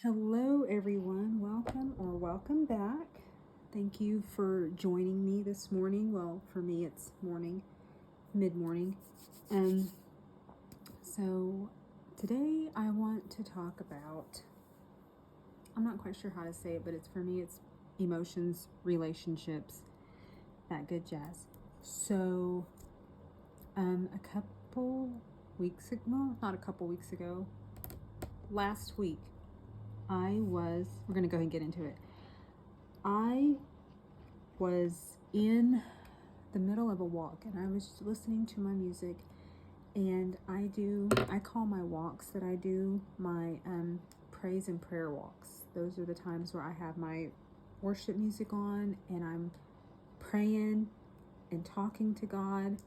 Hello, everyone. Welcome back. Thank you for joining me this morning. Well, for me, it's morning, mid-morning. So today I want to talk about, I'm not quite sure how to say it, but it's emotions, relationships, that good jazz. So, a couple weeks ago, well, not a couple weeks ago, last week, we're going to go ahead and get into it. I was in the middle of a walk and I was listening to my music, and I call my walks that I do my praise and prayer walks. Those are the times where I have my worship music on and I'm praying and talking to God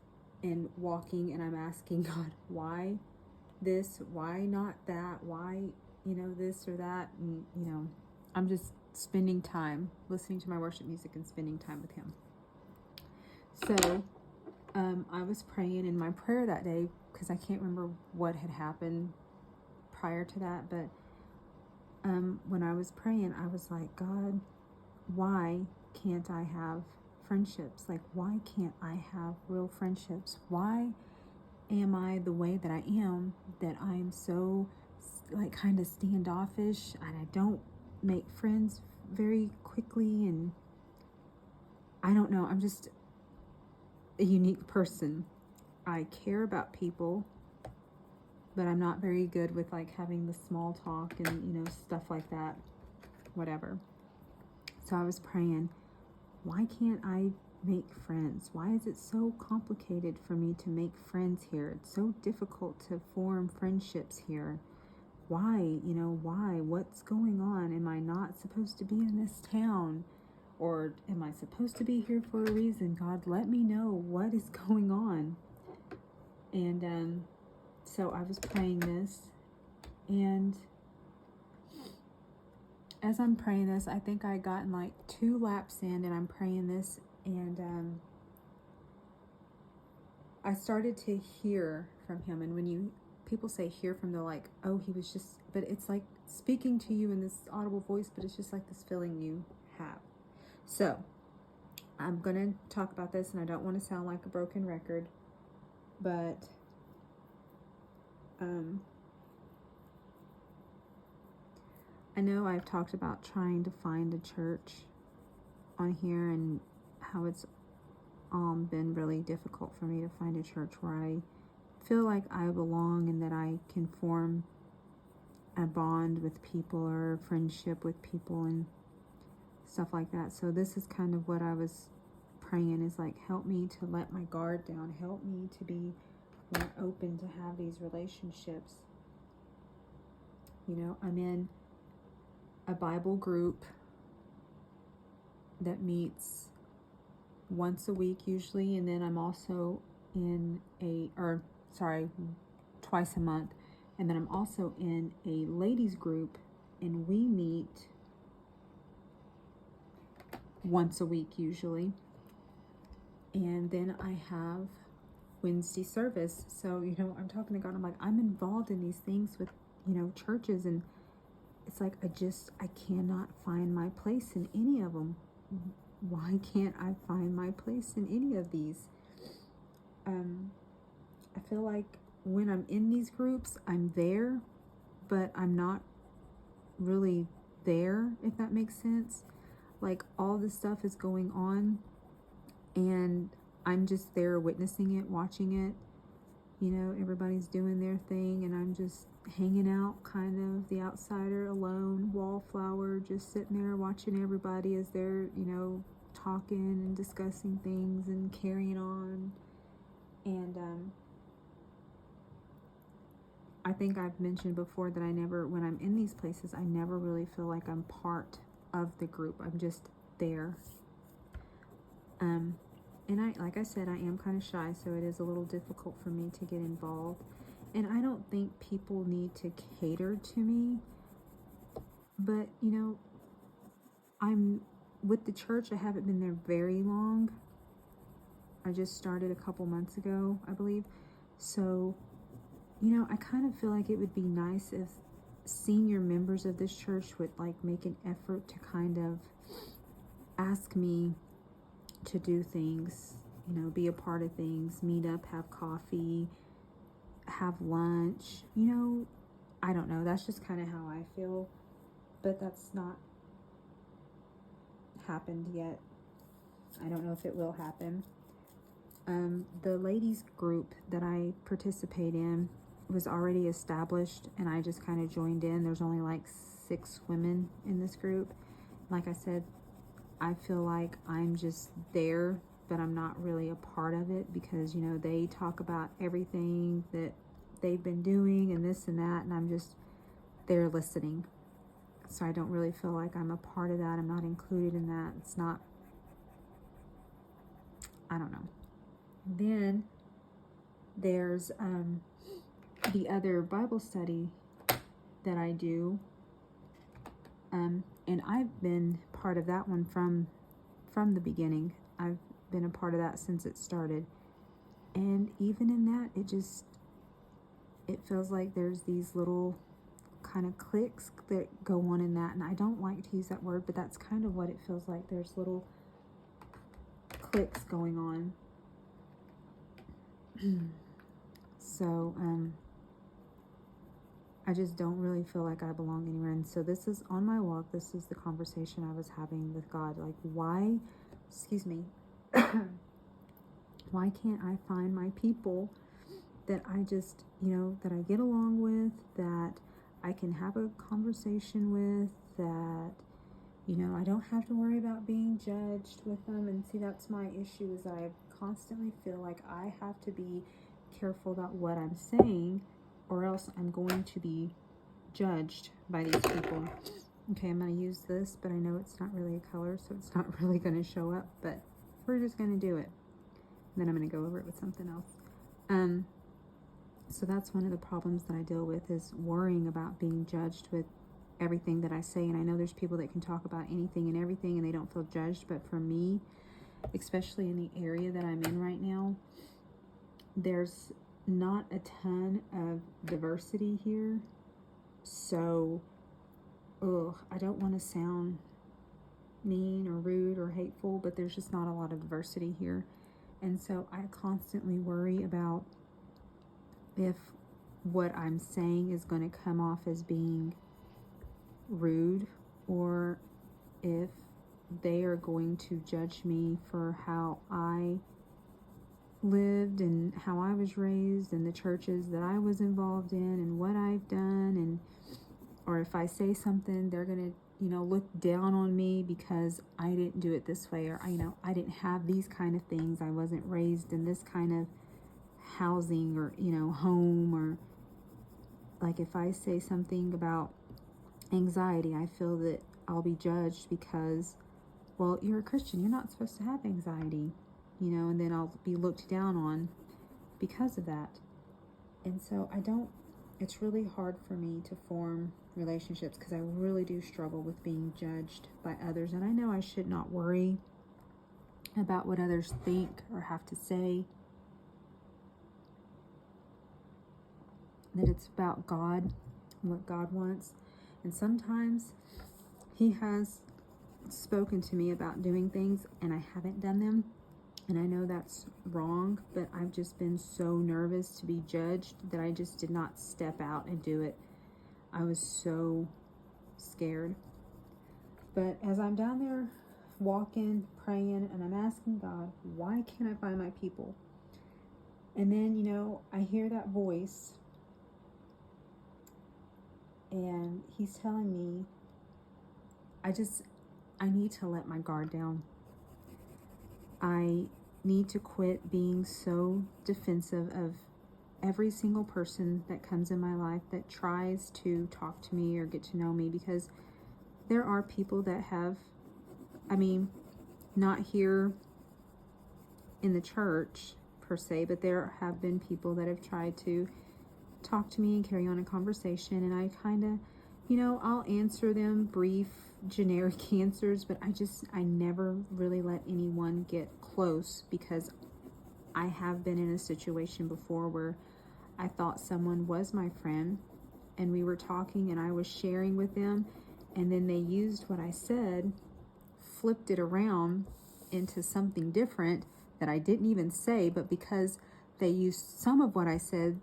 and walking, and I'm asking God, why this, why not that, why, this or that, and I'm just spending time listening to my worship music and spending time with Him. So I was praying in my prayer that day, because I can't remember what had happened prior to that, but when I was praying, I was like, God, why can't I have friendships? Like, why can't I have real friendships? Why am I the way that I am, that I'm so like kind of standoffish and I don't make friends very quickly, and I don't know, I'm just a unique person. I care about people, but I'm not very good with like having the small talk and stuff like that, whatever. So I was praying, why can't I make friends? Why is it so complicated for me to make friends here? It's so difficult to form friendships here. Why? Why? What's going on? Am I not supposed to be in this town? Or am I supposed to be here for a reason? God, let me know what is going on. And so I was praying this, and as I'm praying this, I think I gotten like 2 laps in, and I'm praying this, and I started to hear from Him. And when people say hear from, they're like, oh, He was just, but it's like speaking to you in this audible voice, but it's just like this feeling you have. So I'm going to talk about this, and I don't want to sound like a broken record, but I know I've talked about trying to find a church on here, and how it's been really difficult for me to find a church where I feel like I belong and that I can form a bond with people or a friendship with people and stuff like that. So this is kind of what I was praying, is like, help me to let my guard down, help me to be more open to have these relationships. I'm in a Bible group that meets once a week usually, and then I'm also in twice a month, and then I'm also in a ladies group, and we meet once a week usually. And then I have Wednesday service. So I'm talking to God, I'm like, I'm involved in these things with churches, and it's like I cannot find my place in any of them. Why can't I find my place in any of these? I feel like when I'm in these groups, I'm there, but I'm not really there, if that makes sense. Like, all this stuff is going on, and I'm just there witnessing it, watching it. Everybody's doing their thing, and I'm just hanging out, kind of the outsider, alone, wallflower, just sitting there watching everybody as they're, talking and discussing things and carrying on. And I think I've mentioned before that when I'm in these places, I never really feel like I'm part of the group. I'm just there. And like I said, I am kind of shy, so it is a little difficult for me to get involved. And I don't think people need to cater to me. But, I'm with the church, I haven't been there very long. I just started a couple months ago, I believe. So, I kind of feel like it would be nice if senior members of this church would like make an effort to kind of ask me to do things, you know, be a part of things, meet up, have coffee, have lunch, you know, I don't know. That's just kind of how I feel, but that's not happened yet. I don't know if it will happen. The ladies group that I participate in was already established, and I just kind of joined in. There's only like 6 women in this group. Like I said, I feel like I'm just there, but I'm not really a part of it, because, you know, they talk about everything that they've been doing and this and that, and I'm just there listening. So I don't really feel like I'm a part of that. I'm not included in that. It's not, I don't know. Then there's the other Bible study that I do, and I've been part of that one from the beginning. I've been a part of that since it started, and even in that, it feels like there's these little kind of cliques that go on in that, and I don't like to use that word, but that's kind of what it feels like. There's little cliques going on. So I just don't really feel like I belong anywhere. And so this is on my walk, this is the conversation I was having with God. Like, why why can't I find my people that I just, you know, that I get along with, that I can have a conversation with, that, you know, I don't have to worry about being judged with them. And see, that's my issue, is that I constantly feel like I have to be careful about what I'm saying, or else I'm going to be judged by these people. Okay, I'm going to use this, but I know it's not really a color, so it's not really going to show up, but we're just going to do it. And then I'm going to go over it with something else. So that's one of the problems that I deal with, is worrying about being judged with everything that I say. And I know there's people that can talk about anything and everything and they don't feel judged, but for me, especially in the area that I'm in right now, there's not a ton of diversity here. So, I don't want to sound mean or rude or hateful, but there's just not a lot of diversity here. And so I constantly worry about if what I'm saying is going to come off as being rude, or if they are going to judge me for how I lived and how I was raised and the churches that I was involved in and what I've done, and or if I say something, they're going to, you know, look down on me because I didn't do it this way, or I didn't have these kind of things. I wasn't raised in this kind of housing or, you know, home, or like if I say something about anxiety, I feel that I'll be judged because, well, you're a Christian, you're not supposed to have anxiety, you know, and then I'll be looked down on because of that. And so it's really hard for me to form relationships, because I really do struggle with being judged by others. And I know I should not worry about what others think or have to say, that it's about God and what God wants. And sometimes He has spoken to me about doing things and I haven't done them. And I know that's wrong, but I've just been so nervous to be judged that I just did not step out and do it. I was so scared. But as I'm down there walking, praying, and I'm asking God, why can't I find my people? And then, you know, I hear that voice, and He's telling me, I need to let my guard down. I need to quit being so defensive of every single person that comes in my life that tries to talk to me or get to know me, because there are people that have, not here in the church per se, but there have been people that have tried to talk to me and carry on a conversation, and I kind of, I'll answer them brief, generic answers, but I never really let anyone get close, because I have been in a situation before where I thought someone was my friend, and we were talking and I was sharing with them, and then they used what I said, flipped it around into something different that I didn't even say, but because they used some of what I said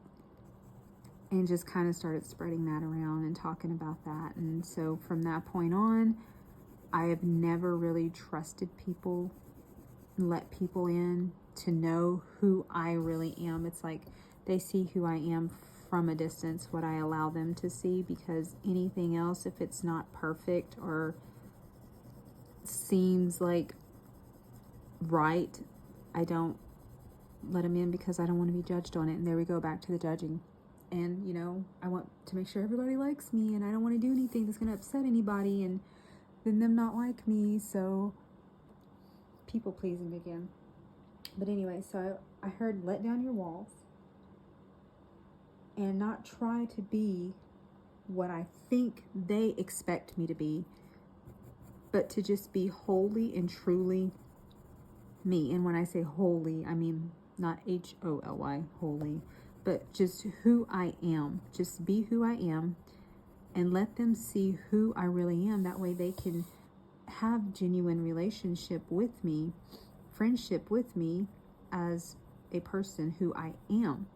and just kind of started spreading that around and talking about that. And so from that point on, I have never really trusted people, let people in to know who I really am. It's like they see who I am from a distance, what I allow them to see, because anything else, if it's not perfect or seems like right, I don't let them in because I don't want to be judged on it. And there we go, back to the judging. And, you know, I want to make sure everybody likes me, and I don't want to do anything that's going to upset anybody and then them not like me. So people pleasing again. But anyway, so I heard let down your walls and not try to be what I think they expect me to be, but to just be wholly and truly me. And when I say holy, I mean not Holy, holy, but just who I am. Just be who I am and let them see who I really am. That way they can have genuine relationship with me, friendship with me as a person who I am.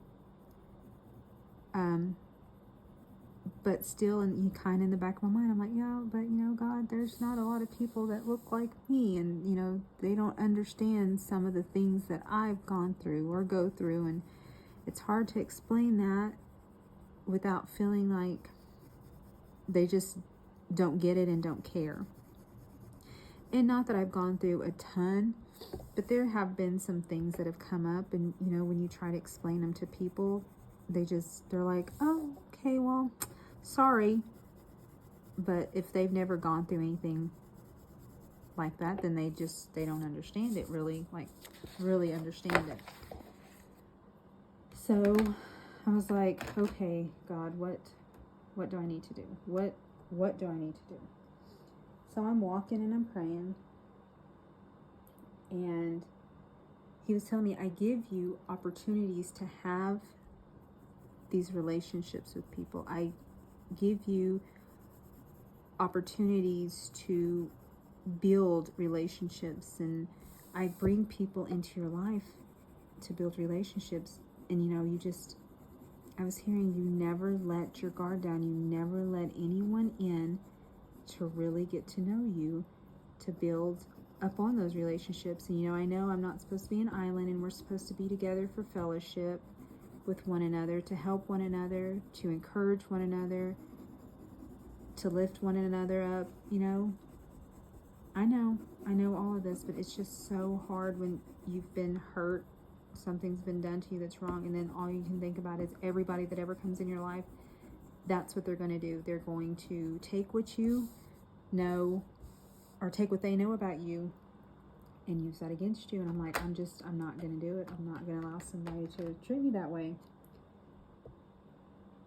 But still, and you kind of in the back of my mind, I'm like, yeah, but you know, God, there's not a lot of people that look like me, and you know, they don't understand some of the things that I've gone through or go through, and it's hard to explain that without feeling like they just don't get it and don't care. And not that I've gone through a ton, but there have been some things that have come up, and you know, when you try to explain them to people, they're like, oh, okay, well, sorry. But if they've never gone through anything like that, then they don't understand it really understand it. So I was like, okay, God, what do I need to do? What do I need to do? So I'm walking and I'm praying, and he was telling me, I give you opportunities to have these relationships with people. I give you opportunities to build relationships, and I bring people into your life to build relationships. And you know, I was hearing you never let your guard down. You never let anyone in to really get to know you, to build up on those relationships. And you know I'm not supposed to be an island, and we're supposed to be together for fellowship with one another, to help one another, to encourage one another, to lift one another up. You know, I know all of this, but it's just so hard when you've been hurt, something's been done to you that's wrong, and then all you can think about is everybody that ever comes in your life, that's what they're going to do. They're going to take what you know, or take what they know about you and use that against you. And I'm like, I'm not going to do it. I'm not going to allow somebody to treat me that way.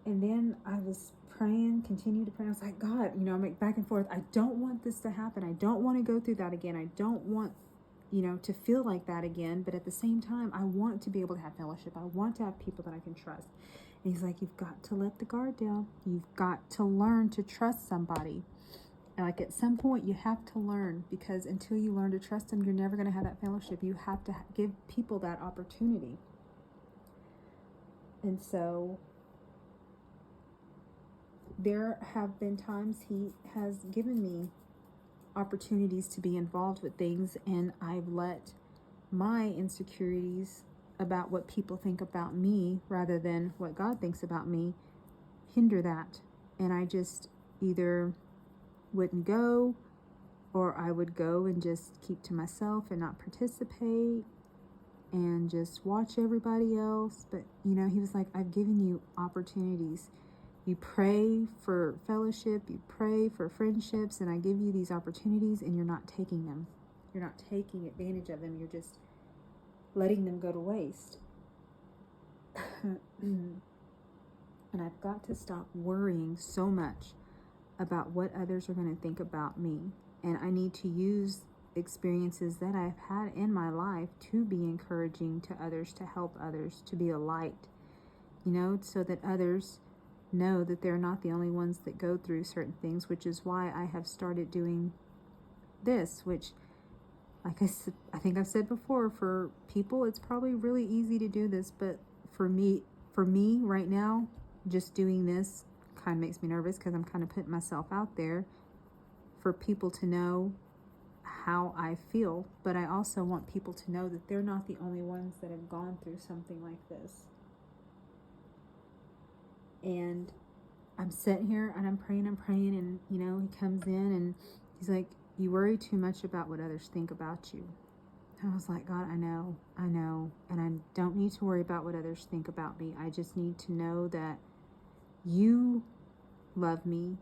And then I was praying, continued to pray. I was like, God, you know, I'm like back and forth. I don't want this to happen. I don't want to go through that again. I don't want, you know, to feel like that again. But at the same time, I want to be able to have fellowship. I want to have people that I can trust. And he's like, you've got to let the guard down. You've got to learn to trust somebody. And like at some point you have to learn, because until you learn to trust them, you're never going to have that fellowship. You have to give people that opportunity. And so there have been times he has given me opportunities to be involved with things, and I've let my insecurities about what people think about me rather than what God thinks about me hinder that. And I just either wouldn't go, or I would go and just keep to myself and not participate and just watch everybody else. But you know, he was like, I've given you opportunities. You pray for fellowship, you pray for friendships, and I give you these opportunities, and you're not taking them. You're not taking advantage of them. You're just letting them go to waste. And I've got to stop worrying so much about what others are going to think about me. And I need to use experiences that I've had in my life to be encouraging to others, to help others, to be a light, you know, so that others know that they're not the only ones that go through certain things, which is why I have started doing this, which, like I think I've said before, for people, it's probably really easy to do this, but for me right now, just doing this kind of makes me nervous because I'm kind of putting myself out there for people to know how I feel, but I also want people to know that they're not the only ones that have gone through something like this. And I'm sitting here and I'm praying, and he comes in and he's like, you worry too much about what others think about you. And I was like, God, I know, and I don't need to worry about what others think about me. I just need to know that you love me,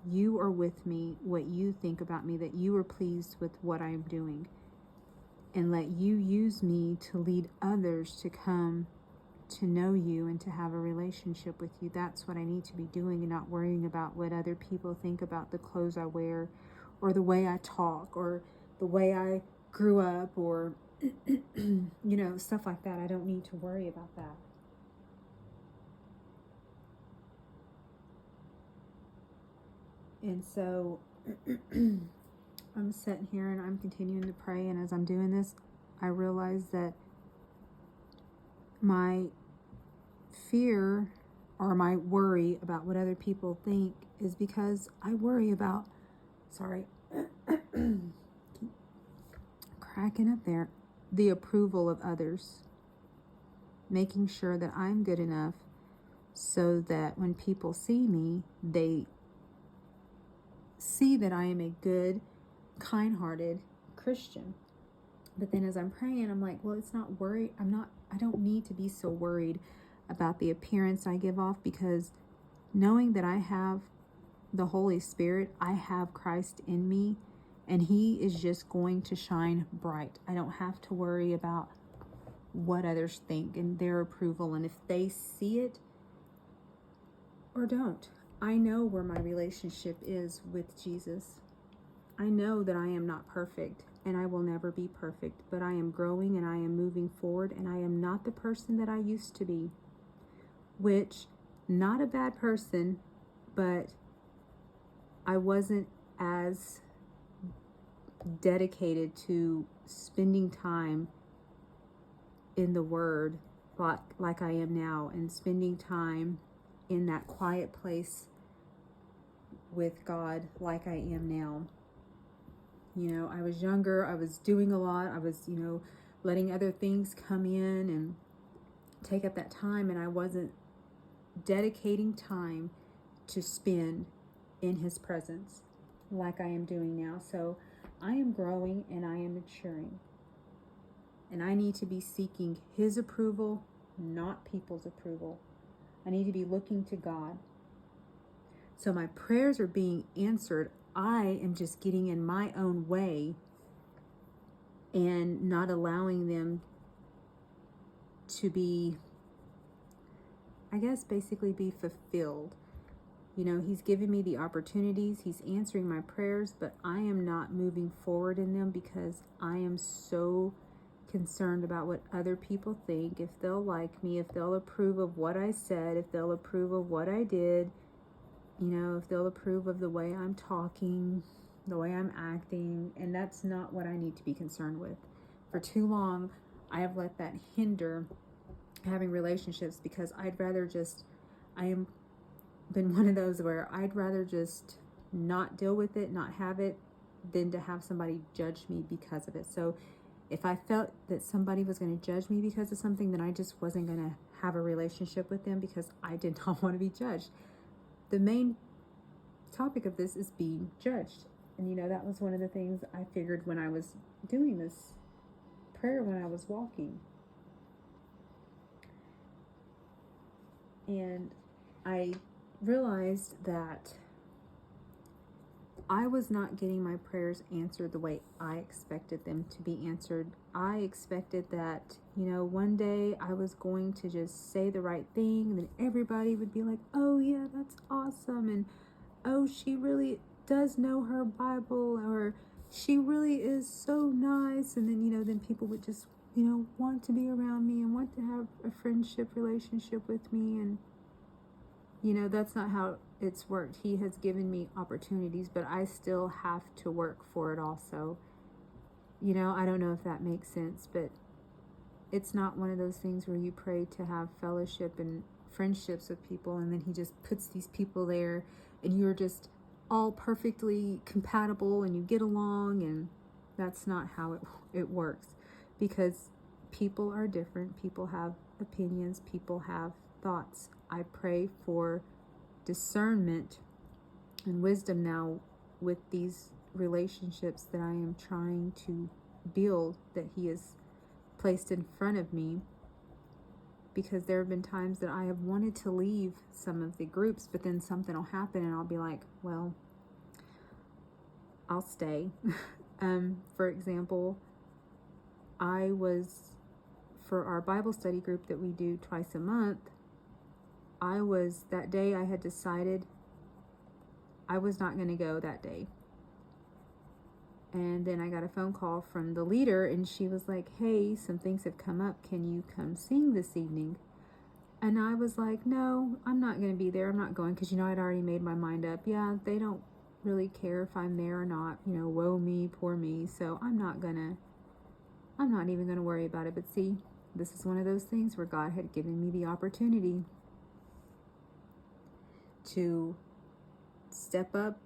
you are with me, what you think about me, that you are pleased with what I'm doing, and let you use me to lead others to come to know you and to have a relationship with you. That's what I need to be doing, and not worrying about what other people think about the clothes I wear, or the way I talk, or the way I grew up, or stuff like that. I don't need to worry about that. And so I'm sitting here and I'm continuing to pray, and as I'm doing this, I realize that my fear or my worry about what other people think is because I worry about, keep cracking up there, the approval of others, making sure that I'm good enough so that when people see me, they see that I am a good, kind-hearted Christian. But then as I'm praying, I'm like, well, it's not worry. I don't need to be so worried about the appearance I give off, because knowing that I have the Holy Spirit, I have Christ in me, and he is just going to shine bright. I don't have to worry about what others think and their approval, and if they see it or don't. I know where my relationship is with Jesus. I know that I am not perfect, and I will never be perfect, but I am growing and I am moving forward, and I am not the person that I used to be, which, not a bad person, but I wasn't as dedicated to spending time in the Word like I am now, and spending time in that quiet place with God like I am now. I was younger, I was doing a lot, I was, letting other things come in and take up that time, and I wasn't dedicating time to spend in his presence like I am doing now. So I am growing and I am maturing, and I need to be seeking his approval, not people's approval. I need to be looking to God. So my prayers are being answered. I am just getting in my own way and not allowing them to be, I guess, basically be fulfilled. He's given me the opportunities, he's answering my prayers, but I am not moving forward in them because I am so concerned about what other people think, if they'll like me, if they'll approve of what I said, if they'll approve of what I did, if they'll approve of the way I'm talking, the way I'm acting. And that's not what I need to be concerned with. For too long, I have let that hinder having relationships, because I am been one of those where I'd rather just not deal with it, not have it, than to have somebody judge me because of it. So if I felt that somebody was going to judge me because of something, then I just wasn't going to have a relationship with them, because I did not want to be judged. The main topic of this is being judged. And that was one of the things I figured when I was doing this prayer, when I was walking. And I realized that I was not getting my prayers answered the way I expected them to be answered. I expected that, one day I was going to just say the right thing, and then everybody would be like, oh yeah, that's awesome, and oh, she really does know her Bible, or she really is so nice. And then, then people would just, want to be around me and want to have a friendship relationship with me. And, That's not how it's worked. He has given me opportunities, but I still have to work for it also. I don't know if that makes sense, but it's not one of those things where you pray to have fellowship and friendships with people, and then he just puts these people there, and you're just all perfectly compatible, and you get along, and that's not how it works, because people are different. People have opinions. People have thoughts. I pray for discernment and wisdom now with these relationships that I am trying to build, that he has placed in front of me, because there have been times that I have wanted to leave some of the groups, but then something will happen and I'll be like, well, I'll stay. For example, for our Bible study group that we do twice a month, that day I had decided I was not going to go that day. And then I got a phone call from the leader, and she was like, hey, some things have come up. Can you come sing this evening? And I was like, no, I'm not going to be there. I'm not going, because, I'd already made my mind up. Yeah, they don't really care if I'm there or not. Woe me, poor me. So I'm not even going to worry about it. But see, this is one of those things where God had given me the opportunity to step up,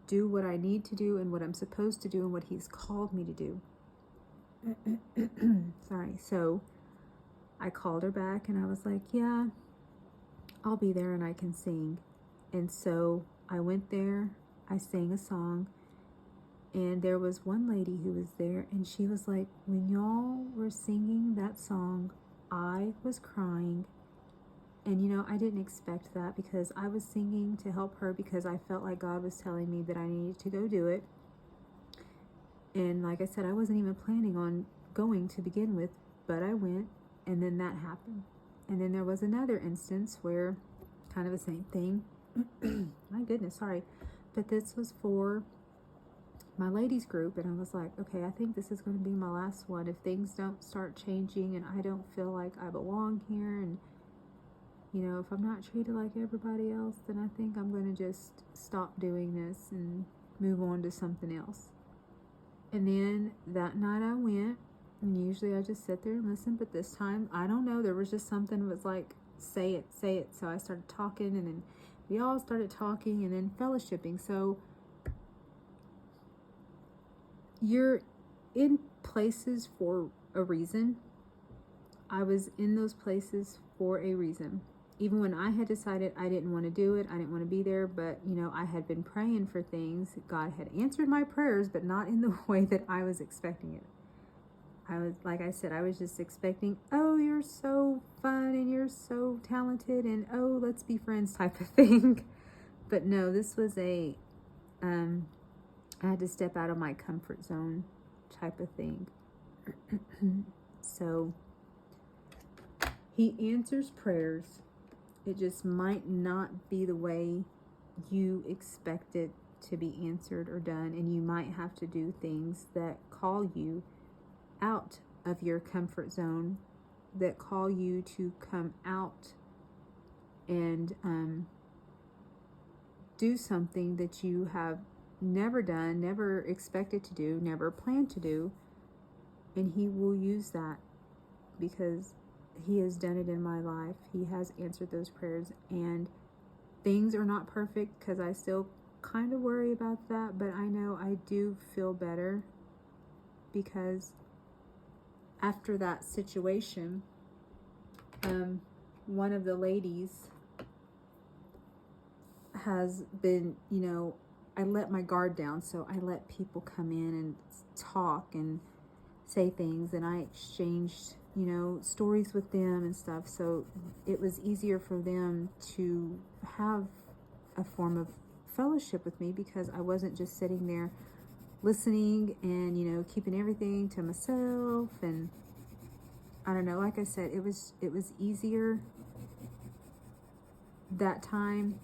do what I need to do and what I'm supposed to do and what he's called me to do. Sorry. So I called her back and I was like, yeah, I'll be there and I can sing. And so I went there, I sang a song, and there was one lady who was there, and she was like, when y'all were singing that song, I was crying. And I didn't expect that, because I was singing to help her, because I felt like God was telling me that I needed to go do it. And like I said, I wasn't even planning on going to begin with, but I went, and then that happened. And then there was another instance where kind of the same thing. My goodness, sorry. But this was for my ladies group, and I was like, okay, I think this is going to be my last one. If things don't start changing and I don't feel like I belong here, and if I'm not treated like everybody else, then I think I'm going to just stop doing this and move on to something else. And then that night I went, and usually I just sit there and listen, but this time, I don't know, there was just something that was like, say it. So I started talking, and then we all started talking, and then fellowshipping. So you're in places for a reason. I was in those places for a reason. Even when I had decided I didn't want to do it, I didn't want to be there, but, I had been praying for things. God had answered my prayers, but not in the way that I was expecting it. Like I said, I was just expecting, oh, you're so fun, and you're so talented, and oh, let's be friends type of thing. But no, this was I had to step out of my comfort zone type of thing. So he answers prayers. It just might not be the way you expect it to be answered or done, and you might have to do things that call you out of your comfort zone, that call you to come out and do something that you have never done, never expected to do, never planned to do. And he will use that, because he has done it in my life. He has answered those prayers, and things are not perfect, because I still kind of worry about that, but I know I do feel better, because after that situation, one of the ladies has been, I let my guard down, so I let people come in and talk and say things, and I exchanged, stories with them and stuff, so it was easier for them to have a form of fellowship with me, because I wasn't just sitting there listening and, keeping everything to myself. And I don't know, like I said, it was easier that time,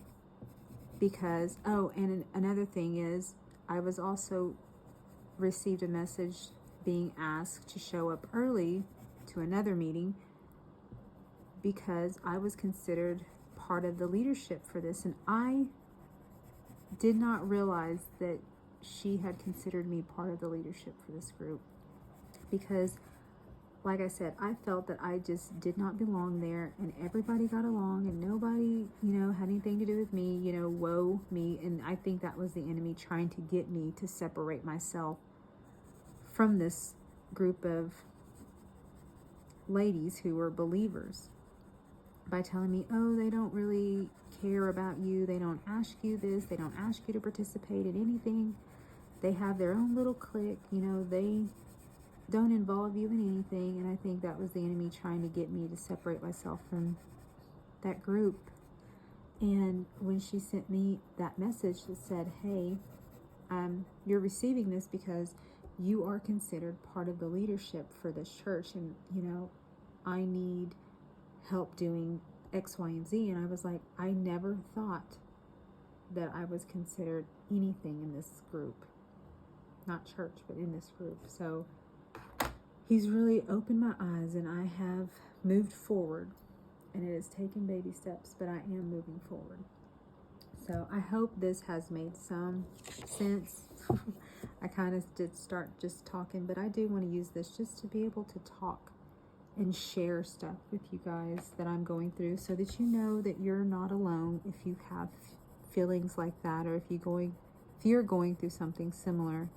because, and another thing is, I was also received a message being asked to show up early to another meeting, because I was considered part of the leadership for this. And I did not realize that she had considered me part of the leadership for this group, because like I said, I felt that I just did not belong there, and everybody got along, and nobody, had anything to do with me, woe me. And I think that was the enemy trying to get me to separate myself from this group of ladies who were believers by telling me, oh, they don't really care about you. They don't ask you this. They don't ask you to participate in anything. They have their own little clique. They don't involve you in anything. And I think that was the enemy trying to get me to separate myself from that group. And when she sent me that message that said, hey, you're receiving this because you are considered part of the leadership for this church, and I need help doing X, Y, and Z. And I was like, I never thought that I was considered anything in this group, not church, but in this group. So he's really opened my eyes, and I have moved forward, and it has taken baby steps, but I am moving forward. So I hope this has made some sense. I kind of did start just talking, but I do want to use this just to be able to talk and share stuff with you guys that I'm going through, so that you know that you're not alone if you have feelings like that, or if you're going through something similar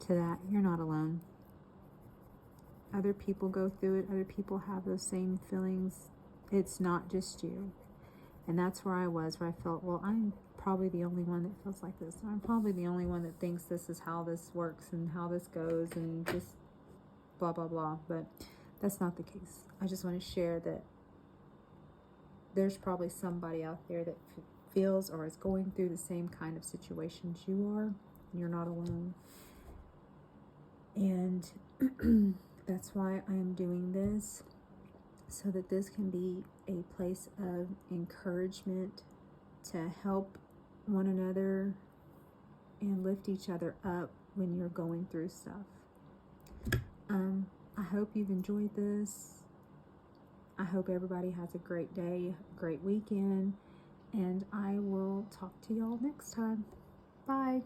to that. You're not alone. Other people go through it. Other people have those same feelings. It's not just you. And that's where I was, where I felt, well, I'm probably the only one that feels like this. I'm probably the only one that thinks this is how this works and how this goes, and just blah, blah, blah. But that's not the case. I just want to share that there's probably somebody out there that feels or is going through the same kind of situations you are, and you're not alone. And that's why I am doing this, so that this can be a place of encouragement to help one another and lift each other up when you're going through stuff. I hope you've enjoyed this. I hope everybody has a great day, great weekend, and I will talk to y'all next time. Bye.